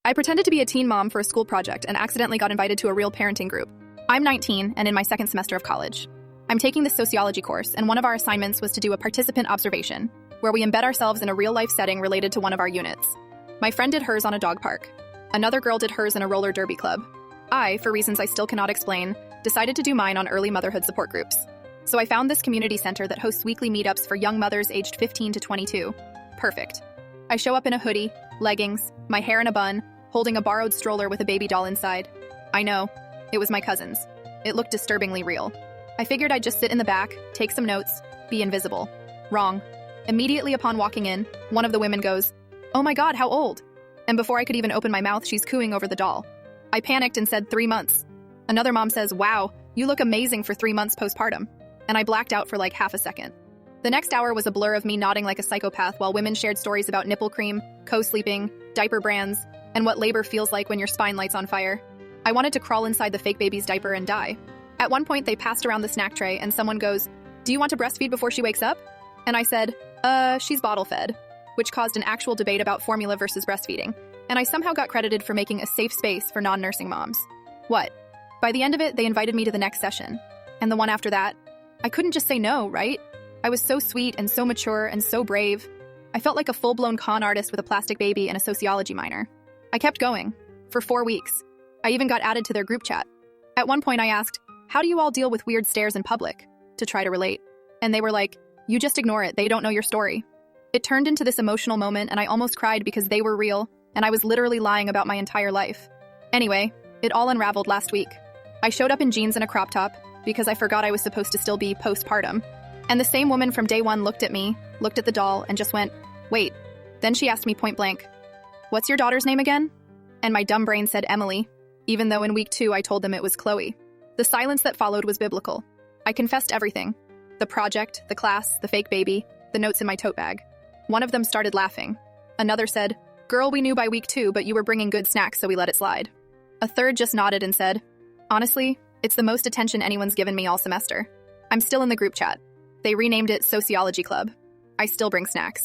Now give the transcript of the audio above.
I pretended to be a teen mom for a school project and accidentally got invited to a real parenting group. I'm 19 and in my second semester of college. I'm taking this sociology course, and one of our assignments was to do a participant observation, where we embed ourselves in a real-life setting related to one of our units. My friend did hers on a dog park. Another girl did hers in a roller derby club. I, for reasons I still cannot explain, decided to do mine on early motherhood support groups. So I found this community center that hosts weekly meetups for young mothers aged 15 to 22. Perfect. I show up in a hoodie, leggings, my hair in a bun, holding a borrowed stroller with a baby doll inside. I know. It was my cousin's. It looked disturbingly real. I figured I'd just sit in the back, take some notes, be invisible. Wrong. Immediately upon walking in, one of the women goes, "Oh my God, how old?" And before I could even open my mouth, she's cooing over the doll. I panicked and said 3 months. Another mom says, "Wow, you look amazing for 3 months postpartum." And I blacked out for like half a second. The next hour was a blur of me nodding like a psychopath while women shared stories about nipple cream, co-sleeping, diaper brands, and what labor feels like when your spine lights on fire. I wanted to crawl inside the fake baby's diaper and die. At one point, they passed around the snack tray and someone goes, "Do you want to breastfeed before she wakes up?" And I said, she's bottle fed, which caused an actual debate about formula versus breastfeeding. And I somehow got credited for making a safe space for non-nursing moms. What? By the end of it, they invited me to the next session. And the one after that. I couldn't just say no, right? I was so sweet and so mature and so brave. I felt like a full-blown con artist with a plastic baby and a sociology minor. I kept going. For 4 weeks. I even got added to their group chat. At one point I asked, "How do you all deal with weird stares in public?" to try to relate. And they were like, "You just ignore it, they don't know your story." It turned into this emotional moment and I almost cried because they were real, and I was literally lying about my entire life. Anyway, it all unraveled last week. I showed up in jeans and a crop top because I forgot I was supposed to still be postpartum. And the same woman from day one looked at me, looked at the doll, and just went, "Wait." Then she asked me point blank, "What's your daughter's name again?" And my dumb brain said Emily, even though in week 2 I told them it was Chloe. The silence that followed was biblical. I confessed everything. The project, the class, the fake baby, the notes in my tote bag. One of them started laughing. Another said, "Girl, we knew by week 2, but you were bringing good snacks, so we let it slide." A third just nodded and said, "Honestly, it's the most attention anyone's given me all semester. I'm still in the group chat. They renamed it Sociology Club. I still bring snacks."